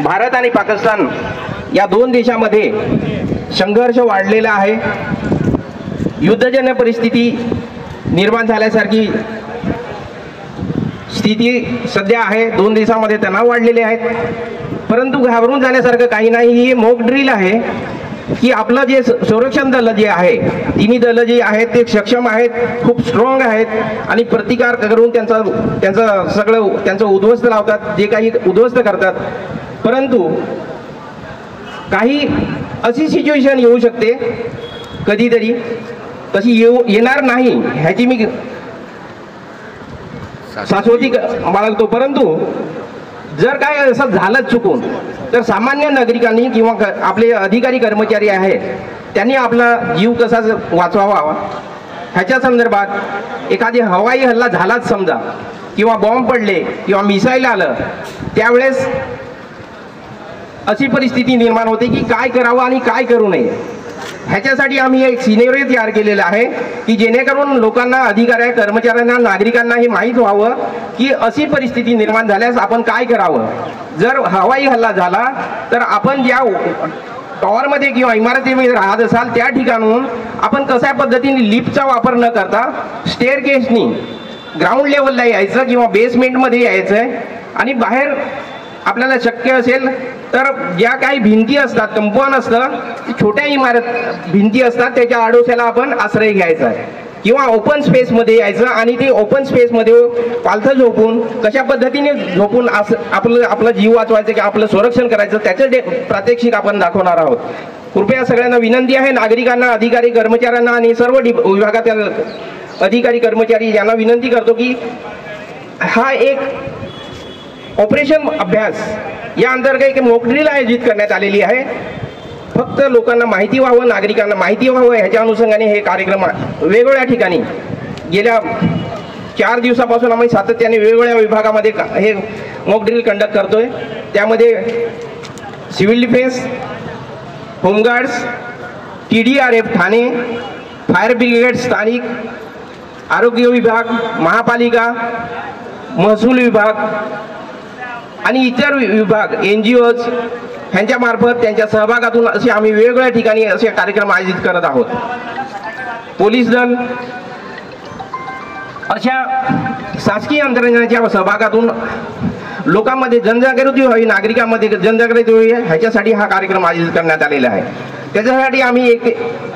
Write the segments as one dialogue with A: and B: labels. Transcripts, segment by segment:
A: भारत आणि पाकिस्तान या दोन देशांमध्ये संघर्ष वाढलेला आहे। युद्धजन्य परिस्थिती निर्माण झाल्यासारखी स्थिती सध्या आहे। दोन देशांमध्ये तणाव वाढलेले आहेत, परंतु घाबरून जाण्यासारखं काही नाही। ही मॉक ड्रिल आहे की आपलं जे संरक्षण दल जे आहे, तिन्ही दल जे आहेत ते सक्षम आहेत, खूप स्ट्रॉंग आहेत आणि प्रतिकार करून त्यांचं उद्ध्वस्त लावतात, जे काही उद्ध्वस्त करतात। परंतु काही अशी सिच्युएशन येऊ शकते कधीतरी, तशी येणार नाही ह्याची मी शाश्वती बाळगतो। परंतु जर काय असं झालं चुकून, तर सामान्य नागरिकांनी किंवा आपले अधिकारी कर्मचारी आहेत त्यांनी आपला जीव कसा वाचवावा ह्याच्या संदर्भात एखादी हवाई हल्ला झालाच समजा, किंवा बॉम्ब पडले किंवा मिसाईल आलं, त्यावेळेस अशी परिस्थिती निर्माण होते की काय करावं आणि काय करू नये। ह्याच्यासाठी आम्ही एक सिनेरिओ तयार केलेला आहे की जेणेकरून लोकांना, अधिकारी कर्मचाऱ्यांना, नागरिकांना हे माहीत व्हावं की अशी परिस्थिती निर्माण झाल्यास आपण काय करावं। जर हवाई हल्ला झाला तर आपण ज्या टॉवरमध्ये किंवा इमारतीमध्ये राहत असाल त्या ठिकाणून आपण कशा पद्धतीने लिफ्टचा वापर न करता स्टेअरकेसनी ग्राउंड लेवलला यायचं किंवा बेसमेंटमध्ये यायचं आहे, आणि बाहेर आपल्याला शक्य असेल तर ज्या काही भिंती असतात, कंपाऊंड असतं, छोट्या इमारत भिंती असतात, त्याच्या आडोश्याला आपण आश्रय घ्यायचा आहे किंवा ओपन स्पेसमध्ये यायचं आणि ते ओपन स्पेसमध्ये पालथं झोपून कशा पद्धतीने झोपून आपलं जीव वाचवायचं की आपलं संरक्षण करायचं त्याचं प्रात्यक्षिक आपण दाखवणार आहोत। कृपया सगळ्यांना विनंती आहे, नागरिकांना, अधिकारी कर्मचाऱ्यांना आणि सर्व विभागातील अधिकारी कर्मचारी यांना विनंती करतो की हा एक ऑपरेशन अभ्यास या अंतर्गत एक मॉक ड्रिल आयोजित करण्यात आलेली आहे। फक्त लोकांना माहिती व्हावं, नागरिकांना माहिती व्हावं ह्याच्या अनुषंगाने हे कार्यक्रम वेगवेगळ्या ठिकाणी गेल्या 4 दिवसापासून आम्ही सातत्याने वेगवेगळ्या विभागामध्ये हे मॉक ड्रिल कंडक्ट करतोय। त्यामध्ये civil defence, home guards, TDRF Thane, fire brigade स्थानिक, आरोग्य विभाग, महापालिका, महसूल विभाग आणि इतर विभाग, NGOज ह्यांच्या मार्फत त्यांच्या सहभागातून असे आम्ही वेगवेगळ्या ठिकाणी असे कार्यक्रम आयोजित करत आहोत। पोलीस दल अशा शासकीय यंत्रणेच्या सहभागातून लोकांमध्ये जनजागृती व्हावी, नागरिकांमध्ये जनजागृती व्हावी ह्याच्यासाठी हा कार्यक्रम आयोजित करण्यात आलेला आहे। त्याच्यासाठी आम्ही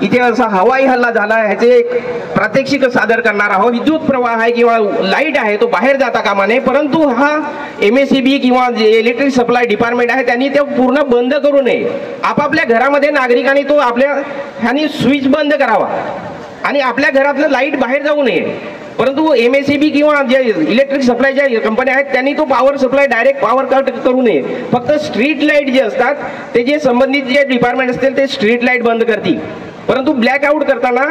A: इथे असा हवाई हल्ला झाला ह्याचे एक प्रात्यक्षिक सादर करणार आहोत। विद्युत प्रवाह आहे किंवा लाईट आहे तो बाहेर जाता कामा नये, परंतु हा MSEB किंवा जे इलेक्ट्रिक सप्लाय डिपार्टमेंट आहे त्यांनी ते पूर्ण बंद करू नये। आपापल्या घरामध्ये नागरिकांनी तो आपल्या ह्यानी स्विच बंद करावा आणि आपल्या घरातलं लाईट बाहेर जाऊ नये। परंतु MSEB किंवा जे इलेक्ट्रिक सप्लायच्या कंपन्या आहेत त्यांनी तो power supply direct power cut करू नये। फक्त स्ट्रीट लाईट जे असतात ते जे संबंधित जे डिपार्टमेंट असतील ते स्ट्रीट लाईट बंद करतील। परंतु ब्लॅकआउट करताना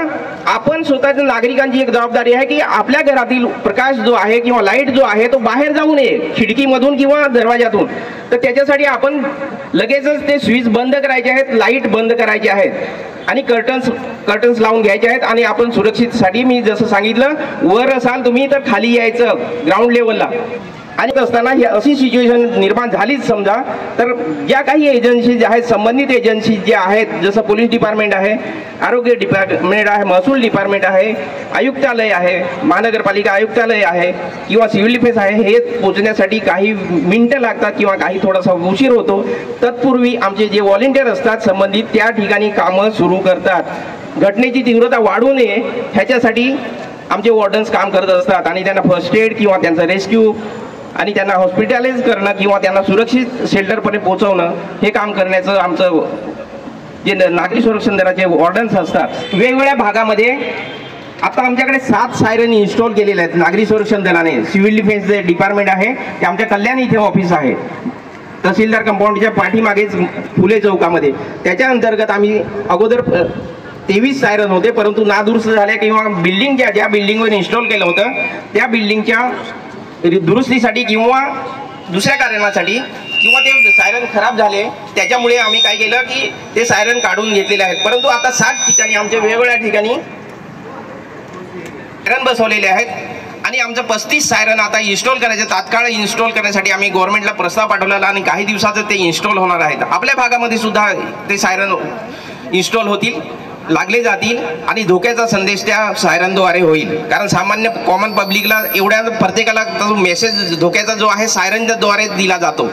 A: आपण स्वतःच्या नागरिकांची एक जबाबदारी आहे की आपल्या घरातील प्रकाश जो आहे किंवा लाईट जो आहे तो बाहेर जाऊ नये खिडकीमधून किंवा दरवाजातून। तर त्याच्यासाठी लगेचच ते स्विच बंद करायचे आहेत, लाईट बंद करायचे आहेत आणि कर्टन्स लावून घ्यायचे आहेत। आणि आपण सुरक्षितसाठी मी जसं सांगितलं, वर असाल तुम्ही तर खाली यायचं ग्राउंड लेवलला। आणि असताना ही अशी सिच्युएशन निर्माण झालीच समजा तर ज्या काही एजन्सीज आहेत, संबंधित एजन्सी ज्या आहेत, जसं पोलीस डिपार्टमेंट आहे, आरोग्य डिपार्टमेंट आहे, महसूल डिपार्टमेंट आहे, आयुक्तालय आहे, महानगरपालिका आयुक्तालय आहे किंवा सिव्हिल डिफेन्स आहे, हे पोहोचण्यासाठी काही मिनिटं लागतात किंवा काही थोडासा उशीर होतो। तत्पूर्वी आमचे जे व्हॉलेंटियर असतात संबंधित त्या ठिकाणी कामं सुरू करतात। घटनेची तीव्रता वाढू नये ह्याच्यासाठी आमचे वॉर्डन्स काम करत असतात आणि त्यांना फर्स्ट एड किंवा त्यांचं रेस्क्यू आणि त्यांना हॉस्पिटलाइज करणं किंवा त्यांना सुरक्षित शेल्टरपर्यंत पोहोचवणं हे काम करण्याचं आमचं जे नागरी संरक्षण दलाचे वॉर्डन्स असतात। वेगवेगळ्या भागामध्ये आता आमच्याकडे 7 सायरन इन्स्टॉल केलेले आहेत नागरी संरक्षण दलाने। सिव्हिल डिफेन्स जे डिपार्टमेंट आहे ते आमच्या कल्याण इथे ऑफिस आहे, तहसीलदार कंपाऊंडच्या पाठीमागेच फुले चौकामध्ये। त्याच्या अंतर्गत आम्ही अगोदर 23 सायरन होते, परंतु नादुरुस्त झाल्या किंवा बिल्डिंग ज्या बिल्डिंगवर इन्स्टॉल केलं होतं त्या बिल्डिंगच्या दुरुस्तीसाठी किंवा दुसऱ्या कारणासाठी किंवा ते सायरन खराब झाले त्याच्यामुळे आम्ही काय केलं की ते सायरन काढून घेतलेले आहेत। परंतु आता 7 ठिकाणी आमच्या वेगवेगळ्या ठिकाणी सायरन बसवलेले आहेत आणि आमचं 35 सायरन आता इन्स्टॉल करायचे, तात्काळ इन्स्टॉल करण्यासाठी आम्ही गव्हर्नमेंटला प्रस्ताव पाठवलेला आणि काही दिवसाचं ते इन्स्टॉल होणार आहेत. आपल्या भागामध्ये सुद्धा ते सायरन इन्स्टॉल होतील, लागले जातील आणि धोक्याचा संदेश त्या सायरनद्वारे होईल. कारण सामान्य कॉमन पब्लिकला एवढ्या प्रत्येकाला तो मेसेज धोक्याचा जो आहे सायरनद्वारे दिला जातो.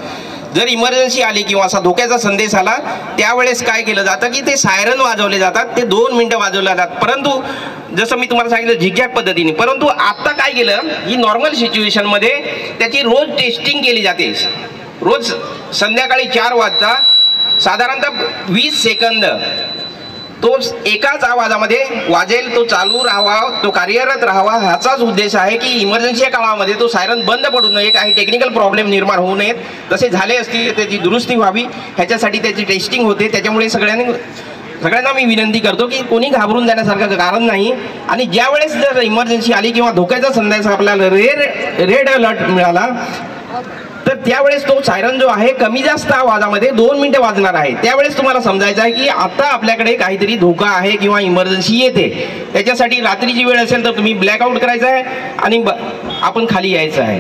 A: जर इमर्जन्सी आली किंवा असा धोक्याचा संदेश आला त्यावेळेस काय केलं जातं की ते सायरन वाजवले जातात, ते 2 मिनिटं वाजवले जातात. परंतु जसं मी तुम्हाला सांगितलं झिगझॅग पद्धतीने, परंतु आता काय केलं ही नॉर्मल सिच्युएशनमध्ये त्याची रोज टेस्टिंग केली जाते. रोज संध्याकाळी 4 वाजता साधारणतः 20 सेकंद तो एकाच आवाजामध्ये वाजेल, तो चालू राहावा, तो कार्यरत राहावा. ह्याचाच उद्देश आहे की इमर्जन्सी काळामध्ये तो सायरन बंद पडू नये, काही टेक्निकल प्रॉब्लेम निर्माण होऊ नयेत. तसे झाले असतील त्याची दुरुस्ती व्हावी, ह्याच्यासाठी त्याची टेस्टिंग होते. त्याच्यामुळे सगळ्यांना मी विनंती करतो की कोणी घाबरून जाण्यासारखं कारण नाही. आणि ज्यावेळेस जर इमर्जन्सी आली किंवा धोक्याचा संदेश आपल्याला रेड अलर्ट मिळाला तर त्यावेळेस तो सायरन जो आहे कमी जास्त आवाजामध्ये 2 मिनिटं वाजणार आहे. त्यावेळेस तुम्हाला समजायचं आहे की आता आपल्याकडे काहीतरी धोका आहे किंवा इमर्जन्सी येते. त्याच्यासाठी रात्रीची वेळ असेल तर तुम्ही ब्लॅकआउट करायचं आहे आणि आपण खाली यायचं आहे.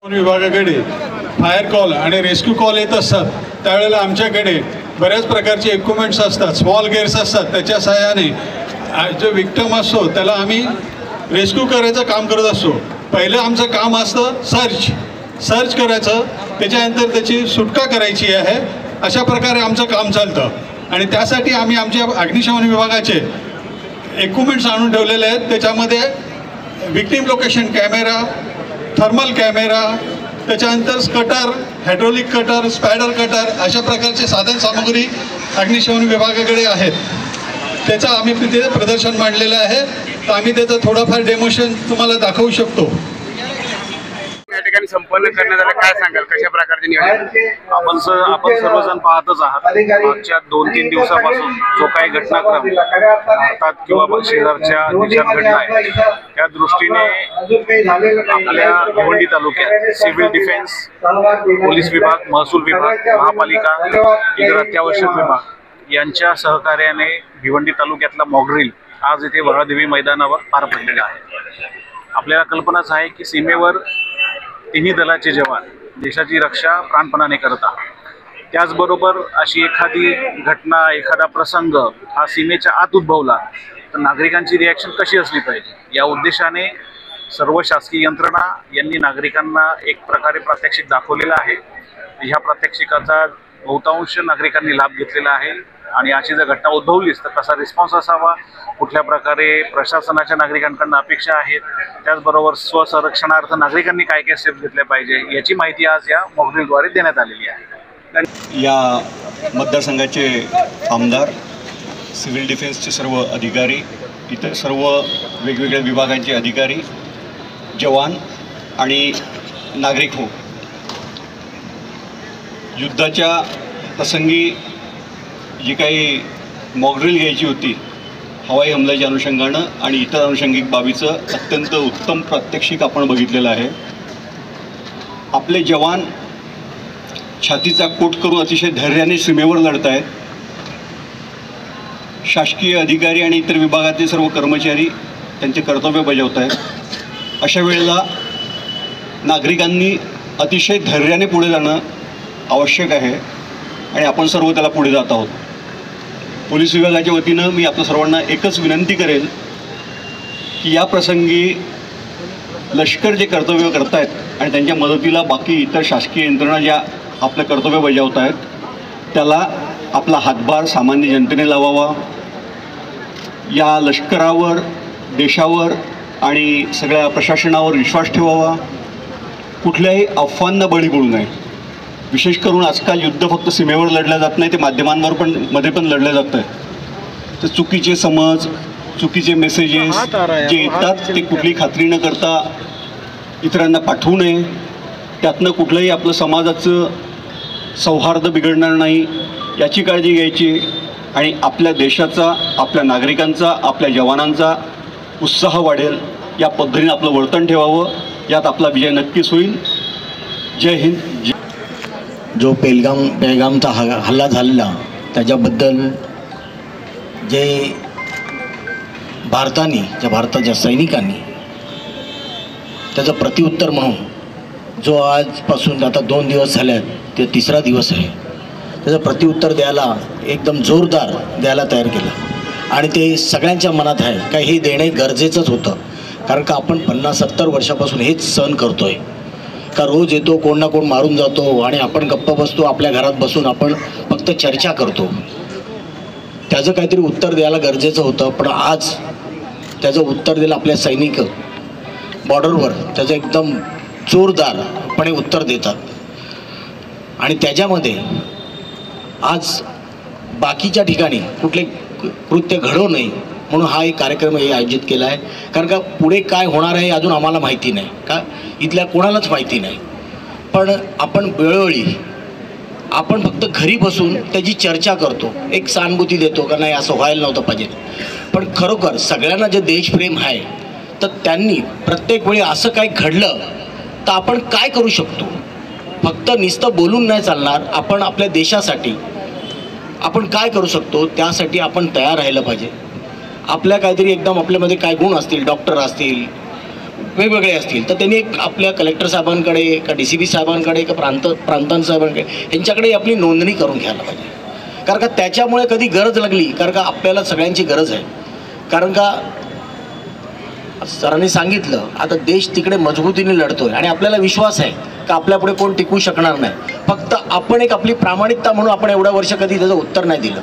B: विभागाकडे फायर कॉल आणि रेस्क्यू कॉल येत असतात त्यावेळेला आमच्याकडे बऱ्याच प्रकारचे इक्विपमेंट्स असतात, स्मॉल गेअर्स असतात. त्याच्या सहाय्याने जो विक्टिम असतो त्याला आम्ही रेस्क्यू करायचं काम करत असतो. पहिलं आमचं काम असतं सर्च करायचं, त्याच्यानंतर त्याची सुटका करायची आहे. अशा प्रकारे आमचं काम चालतं आणि त्यासाठी आम्ही आमच्या अग्निशमन विभागाचे इक्विपमेंट्स आणून ठेवलेले आहेत. त्याच्यामध्ये victim location camera, thermal camera, त्याच्यानंतर cutter, hydraulic cutter, spider cutter अशा प्रकारचे साधन सामग्री अग्निशमन विभागाकडे आहेत. त्याचं आम्ही तिथे प्रदर्शन मांडलेलं आहे, तर आम्ही त्याचं थोडंफार डेमोशन तुम्हाला दाखवू शकतो.
C: या ठिकाणी संपन्न करण्यात आलं, काय सांगाल कशा प्रकारचे नियोजन?
D: आपण सर्वजण पाहतच आहात. मागच्या 2-3 दिवसापासून जो काही घटनाक्रम भारतात किंवा शेजारच्या देशात घडला आहे त्या दृष्टीने आपल्या भिवंडी तालुक्यात सिव्हिल डिफेन्स, पोलीस विभाग, महसूल विभाग, महापालिका, इतर अत्यावश्यक विभाग यांच्या सहकार्याने भिवंडी तालुक्यातला मॉकड्रिल आज इथे वरादेवी मैदानावर पार पडलेला आहे. आपल्याला कल्पनाच आहे की सीमेवर तिन्ही दलाचे जवान देशाची रक्षा प्राणपणाने करतात. त्याचबरोबर अशी एखादी घटना, एखादा प्रसंग हा सीमेच्या आत उद्भवला तर नागरिकांची रिॲक्शन कशी असली पाहिजे या उद्देशाने सर्व शासकीय यंत्रणा यांनी नागरिकांना एक प्रकारे प्रात्यक्षिक दाखवलेलं आहे. ह्या प्रात्यक्षिकाचा बहुतांश नागरिकांनी लाभ घेतलेला आहे आणि अशी जर घटना उद्भवलीच तर कसा रिस्पॉन्स असावा, कुठल्या प्रकारे प्रशासनाच्या नागरिकांकडून अपेक्षा आहेत, त्याचबरोबर स्वसंरक्षणार्थ नागरिकांनी काय काय स्टेप घेतल्या पाहिजे याची माहिती आज या मॉकड्रिलद्वारे देण्यात आलेली आहे.
E: या मतदारसंघाचे आमदार, सिव्हिल डिफेन्सचे सर्व अधिकारी, इतर सर्व वेगवेगळ्या विभागांचे अधिकारी, जवान आणि नागरिक हो, युद्धाच्या प्रसंगी जी काही मॉकड्रिल घ्यायची होती हवाई हमल्याच्या अनुषंगानं आणि इतर अनुषंगिक बाबीचं अत्यंत उत्तम प्रात्यक्षिक आपण बघितलेलं आहे. आपले जवान छातीचा कोट करून अतिशय धैर्याने सीमेवर लढत आहेत. शासकीय अधिकारी आणि इतर विभागातील सर्व कर्मचारी त्यांचे कर्तव्य बजावत आहेत. अशा वेळेला नागरिकांनी अतिशय धैर्याने पुढे जाणं आवश्यक आहे आणि आपण सर्व त्याला पुढे जात आहोत. पोलीस विभागाच्या वतीनं मी आपल्या सर्वांना एकच विनंती करेल की या प्रसंगी लष्कर जे कर्तव्य करत आहेत आणि त्यांच्या मदतीला बाकी इतर शासकीय यंत्रणा ज्या आपलं कर्तव्य बजावत आहेत त्याला आपला हातभार सामान्य जनतेने लावावा. या लष्करावर, देशावर आणि सगळ्या प्रशासनावर विश्वास ठेवावा. कुठल्याही अफवांना बळी पडू नये. विशेष करून आजकाल युद्ध फक्त सीमेवर लढलं जात नाही, ते माध्यमांवर मध्ये पण लढलं जातं आहे. तर चुकीचे समज, चुकीचे मेसेजेस जे येतात ते कुठली खात्री न करता इतरांना पाठवू नये. त्यातनं कुठलंही आपलं समाजाचं सौहार्द बिघडणार नाही याची काळजी घ्यायची आणि आपल्या देशाचा, आपल्या नागरिकांचा, आपल्या जवानांचा उत्साह वाढेल या पद्धतीने आपलं वर्तन ठेवावं. यात आपला विजय नक्कीच होईल. जय हिंद.
F: जो पेहलगामचा हल्ला झालेला त्याच्याबद्दल भारताच्या सैनिकांनी त्याचं प्रत्युत्तर म्हणून जो आजपासून आता 2 दिवस झाले आहेत ते 3रा दिवस आहे, त्याचं प्रत्युत्तर द्यायला एकदम जोरदार द्यायला तयार केलं आणि ते सगळ्यांच्या मनात आहे का हे देणे गरजेचंच होतं. कारण का आपण 50-70 वर्षापासून हेच सहन करतो आहे का रोज येतो, कोण ना कोण मारून जातो आणि आपण गप्प बसतो, आपल्या घरात बसून आपण फक्त चर्चा करतो. त्याचं काहीतरी उत्तर द्यायला गरजेचं होतं. पण आज त्याचं उत्तर दिलं आपल्या सैनिक बॉर्डरवर, त्याचं एकदम जोरदारपणे उत्तर देतात आणि त्याच्यामध्ये आज बाकीच्या ठिकाणी कुठले कृत्य घडू नये म्हणून हा एक कार्यक्रम हे आयोजित केला आहे. कारण का पुढे काय होणार आहे अजून आम्हाला माहिती नाही, का इथल्या कोणालाच माहिती नाही. पण आपण वेळोवेळी आपण फक्त घरी बसून त्याची चर्चा करतो, एक सहानुभूती देतो का नाही असं व्हायला नव्हतं पाहिजे. पण खरोखर सगळ्यांना जे देशप्रेम आहे तर त्यांनी प्रत्येक वेळी असं काय घडलं तर आपण काय करू शकतो, फक्त नुसतं बोलून नाही चालणार. आपण आपल्या देशासाठी आपण काय करू शकतो त्यासाठी आपण तयार राहिलं पाहिजे. आपल्या काहीतरी एकदम आपल्यामध्ये काय गुण असतील, डॉक्टर असतील, वेगवेगळे असतील, तर त्यांनी एक आपल्या कलेक्टर साहेबांकडे का DCP साहेबांकडे का प्रांतांत साहेबांकडे यांच्याकडे आपली नोंदणी करून घ्यायला पाहिजे. कारण का त्याच्यामुळे कधी गरज लागली, कारण का आपल्याला सगळ्यांची गरज आहे. कारण का सरांनी सांगितलं आता देश तिकडे मजबूतीने लढतोय आणि आपल्याला विश्वास आहे का आपल्यापुढे कोण टिकू शकणार नाही. फक्त आपण एक आपली प्रामाणिकता म्हणून आपण एवढ्या वर्ष कधी त्याचं उत्तर नाही दिलं.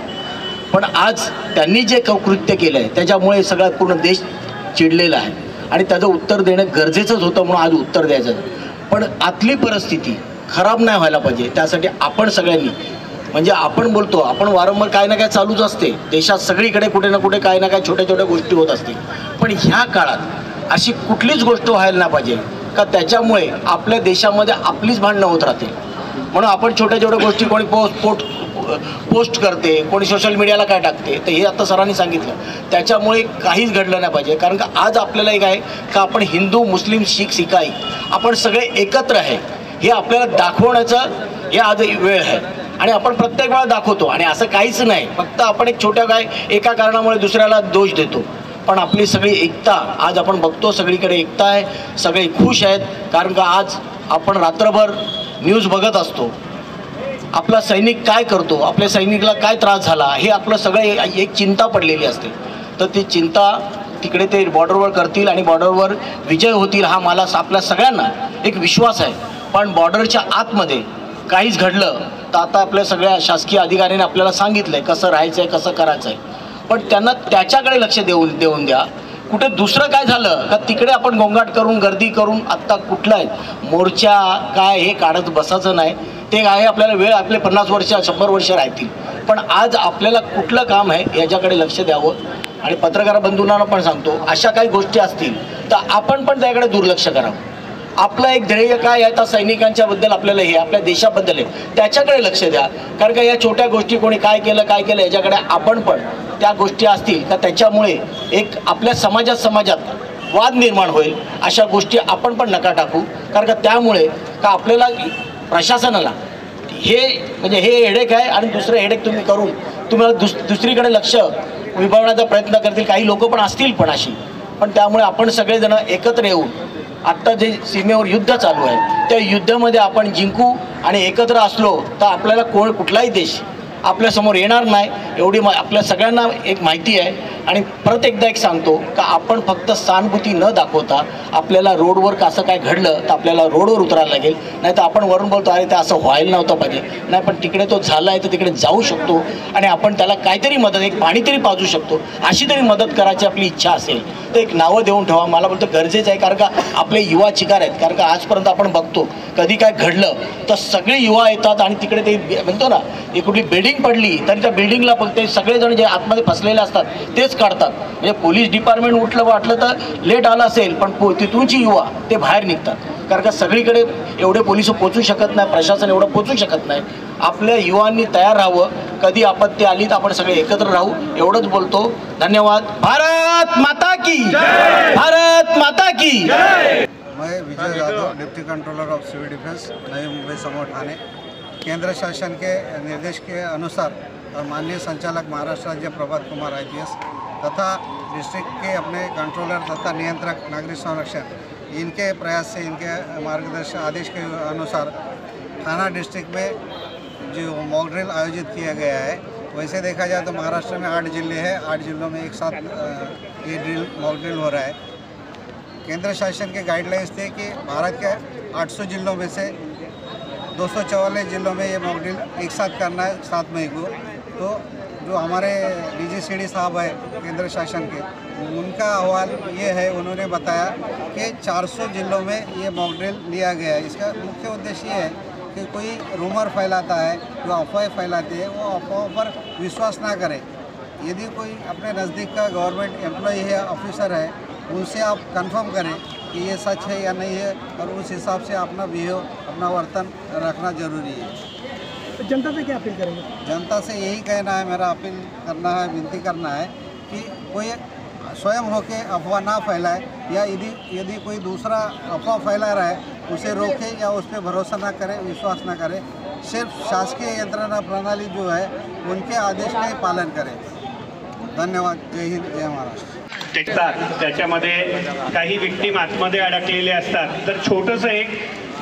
F: पण आज त्यांनी जे कृत्य केलं आहे त्याच्यामुळे सगळा पूर्ण देश चिडलेला आहे आणि त्याचं उत्तर देणं गरजेचंच होतं म्हणून आज उत्तर द्यायचं. पण आतली परिस्थिती खराब नाही व्हायला पाहिजे त्यासाठी आपण सगळ्यांनी म्हणजे आपण बोलतो, आपण वारंवार काय ना काय चालूच असते देशात, सगळीकडे कुठे ना कुठे काय ना काय छोट्या छोट्या गोष्टी होत असतील. पण ह्या काळात अशी कुठलीच गोष्ट व्हायला नाही पाहिजे का त्याच्यामुळे आपल्या देशामध्ये आपलीच भांडणं होत राहतील. म्हणून आपण छोट्या छोट्या गोष्टी कोणी पोस्ट करते, कोणी सोशल मीडियाला काय टाकते, तर हे आता सरांनी सांगितलं त्याच्यामुळे काहीच घडलं नाही पाहिजे. कारण का आज आपल्याला एक आहे का आपण हिंदू, मुस्लिम, शीख, इसाई आपण सगळे एकत्र आहे हे आपल्याला दाखवण्याचं हे आज वेळ आहे आणि आपण प्रत्येक वेळा दाखवतो. आणि असं काहीच नाही, फक्त आपण एक छोट्या काय एका कारणामुळे दुसऱ्याला दोष देतो. पण आपली सगळी एकता आज आपण बघतो, सगळीकडे एकता आहे, सगळे खुश आहेत. कारण का आज आपण रात्रभर न्यूज बघत असतो, आपला सैनिक काय करतो, आपल्या सैनिकला काय त्रास झाला हे आपलं सगळं एक चिंता पडलेली असते. तर ती चिंता तिकडे ते बॉर्डरवर करतील आणि बॉर्डरवर विजय होतील हा मला आपल्या सगळ्यांना एक विश्वास आहे. पण बॉर्डरच्या आतमध्ये काहीच घडलं तर आता आपल्या सगळ्या शासकीय अधिकाऱ्यांनी आपल्याला सांगितलं आहे कसं राहायचं आहे, कसं करायचं आहे. पण त्यांना त्याच्याकडे लक्ष देऊन द्या. कुठे दुसरं काय झालं का तिकडे आपण गोंगाट करून गर्दी करून आत्ता कुठला आहे मोर्चा काय हे काढत बसायचं नाही. ते आहे आपल्याला वेळ आपले 50 वर्ष 100 वर्ष राहतील. पण आज आपल्याला कुठलं काम आहे याच्याकडे लक्ष द्यावं. आणि पत्रकार बंधूंना पण सांगतो अशा काही गोष्टी असतील तर आपण पण त्याकडे दुर्लक्ष करावं. आपलं एक ध्येय काय आहे तर सैनिकांच्याबद्दल आपल्याला हे आपल्या देशाबद्दल आहे त्याच्याकडे लक्ष द्या. कारण का या छोट्या गोष्टी कोणी काय केलं याच्याकडे आपण पण त्या गोष्टी असतील का त्याच्यामुळे एक आपल्या समाजात वाद निर्माण होईल. अशा गोष्टी आपण पण नका टाकू. कारण का त्यामुळे का आपल्याला प्रशासनाला हे म्हणजे हे हेडेक आहे आणि दुसरं हेडेक तुम्ही करून तुम्हाला दुसरीकडे लक्ष विभावण्याचा प्रयत्न करतील काही लोक पण असतील पण अशी. पण त्यामुळे आपण सगळेजण एकत्र येऊन आत्ता जे सीमेवर युद्ध चालू आहे त्या युद्धामध्ये आपण जिंकू आणि एकत्र असलो तर आपल्याला कुठलाही देश आपल्यासमोर येणार नाही एवढी आपल्या सगळ्यांना एक माहिती आहे. आणि परत एकदा एक सांगतो का आपण फक्त सहानुभूती न दाखवता आपल्याला रोडवर कसं काय घडलं तर आपल्याला रोडवर उतरायला लागेल. नाही तर आपण वरून बोलतो अरे ते असं व्हायला नव्हतं पाहिजे, नाही पण तिकडे तो झाला आहे तर तिकडे जाऊ शकतो आणि आपण त्याला काहीतरी मदत एक पाणी तरी पाजू शकतो. अशी तरी मदत करायची आपली इच्छा असेल तर एक नावं देऊन ठेवा. मला बोलतो गरजेचं आहे. कारण का आपले युवा चिकार आहेत. कारण का आजपर्यंत आपण बघतो कधी काय घडलं तर सगळे युवा येतात आणि तिकडे ते म्हणतो ना एक कुठली बिल्डिंग पडली तरी त्या बिल्डिंगला फक्त सगळेजण जे आतमध्ये फसलेले असतात तेच काढतात. म्हणजे पोलीस डिपार्टमेंट उठलं वाटलं तर लेट आलं असेल पण तिथूनची युवा ते बाहेर निघतात. कारण का सगळीकडे एवढे पोलिस पोचू शकत नाही, प्रशासन एवढं पोचू शकत नाही. आपल्या युवांनी तयार राहावं. कधी आपत्ती आली तर आपण सगळे एकत्र राहू. एवढंच बोलतो. धन्यवाद. भारत माता की जय. भारत माता की जय.
G: मैं Vijay Yadav, deputy controller of civil defence, Nai Mumbai समूह ठाणे। केंद्र शासन के निर्देश के अनुसार और माननीय संचालक महाराष्ट्र राज्य प्रभात कुमार IPS तथा डिस्ट्रिक्ट के अपने कंट्रोलर तथा नियंत्रक नागरिक संरक्षण इनके प्रयास से, इनके मार्गदर्शन आदेश के अनुसार थाना डिस्ट्रिक्ट में जो मॉक ड्रिल आयोजित किया गया है, वैसे देखा जाए तो महाराष्ट्र में 8 जिले हैं, 8 जिलों में एक साथ ये मॉक ड्रिल हो रहा है। केंद्र शासन के गाइडलाइंस थे कि भारत के 800 जिलों में से 244 जिलों में ये मॉक ड्रिल एक साथ करना है 7 मई को। तो जो हमारे DGCD साहब है केंद्र शासन के, उनका अहवाल ये है, उन्होंने बताया कि 400 जिलों में ये मॉक ड्रिल लिया गया है। इसका मुख्य उद्देश्य ये है कि कोई रूमर फैलाता है, जो अफवाहें फैलाते हैं, वो अफवाहों पर विश्वास ना करें। यदि कोई अपने नज़दीक का गवर्नमेंट एम्प्लॉई है, ऑफिसर है, उनसे आप कंफर्म करें कि ये सच है या नहीं है, और उस हिसाब से अपना बिहेव, अपना वर्तन रखना जरूरी है।
H: तो जनता से क्या अपील करेंगे?
G: जनता से यही कहना है, मेरा अपील करना है, विनती करना है कि कोई स्वयं होके अफवाह ना फैलाए, या यदि कोई दूसरा अफवाह फैला रहा है उसे रोके या उस पर भरोसा ना करे, विश्वास ना करे। सिर्फ शासकीय यंत्रणा प्रणाली जो है उनके आदेश का ही पालन करें। धन्यवाद। जय हिंद, जय महाराष्ट्र।
I: त्याच्यामध्ये काही विक्टीम आतमध्ये अडकलेले असतात, तर छोटंसं एक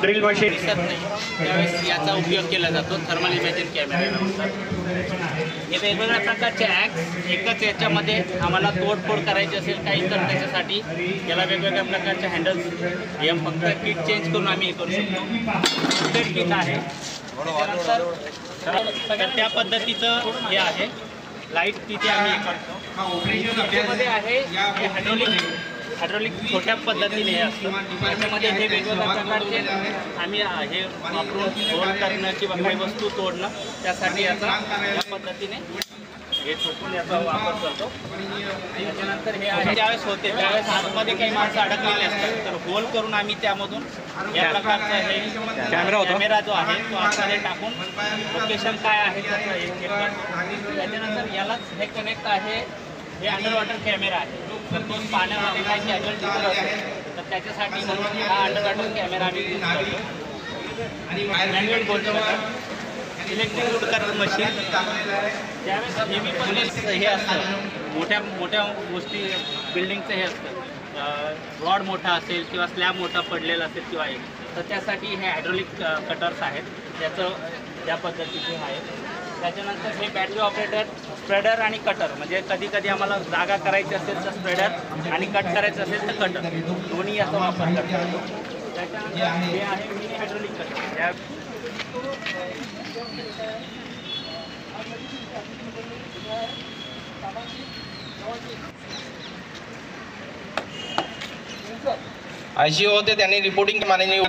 I: ड्रिल मशीन
J: त्यावेळेस याचा उपयोग केला जातो, थर्मल इमेजिंग कॅमेरा। हे वेगवेगळ्या प्रकारचे ॲक्स एकच याच्यामध्ये आम्हाला तोडफोड करायची असेल काही, तर त्याच्यासाठी याला वेगवेगळ्या प्रकारचे हँडल्स, हे फक्त किट चेंज करून आम्ही हे करू शकतो। ते किट आहे, त्यानंतर त्या पद्धतीचं हे आहे लाईट, तिथे आम्ही हे करतो। त्याच्यामध्ये आहे हायड्रोलिक छोट्या पद्धतीने हे असतं, त्याच्यामध्ये हे वेगवेगळ्या प्रकारचे आम्ही हे वापरून होल करणं किंवा काही वस्तू तोडणं, त्यासाठी याचा या पद्धतीने हे ठोकून याचा वापर करतो। त्याच्यानंतर हे आहे ज्यावेळेस होते त्यावेळेस आतमध्ये काही माणसं अडकलेले असतात, तर होल करून आम्ही त्यामधून या प्रकारचा हे कॅमेरा जो आहे तो आतमध्ये टाकून लोकेशन काय आहे त्याचं हे चेक करतो। त्याच्यानंतर यालाच हे कनेक्ट आहे, हे अंडर वॉटर कॅमेरा आहे, तर तो पाण्यामध्ये काही कॅज्युअल्टी असेल तर त्याच्यासाठी म्हणून हा अंडर वॉटर कॅमेरा आम्ही यूज करतो। आणि मॅन्युअल बोल्ट इलेक्ट्रिक लोड करत मशीन, त्यावेळेस हेवी पण हे असतं, मोठ्या गोष्टी बिल्डिंगचं हे असतं, रॉड मोठा असेल किंवा स्लॅब मोठा पडलेला असेल किंवा हे, तर त्यासाठी हे हायड्रोलिक कटर्स आहेत, त्याचं त्या पद्धतीचे आहे। त्याच्यानंतर हे बॅटरी ऑपरेटर स्प्रेडर आणि कटर, म्हणजे कधी कधी आम्हाला जागा करायची असेल तर स्प्रेडर आणि कट करायचं असेल तर कटर, दोन्ही याचा वापर करतो। त्याच्यानंतर हे आहे मिनी हायड्रोलिक कटर।
A: ICO होते, त्यांनी रिपोर्टिंग माननीय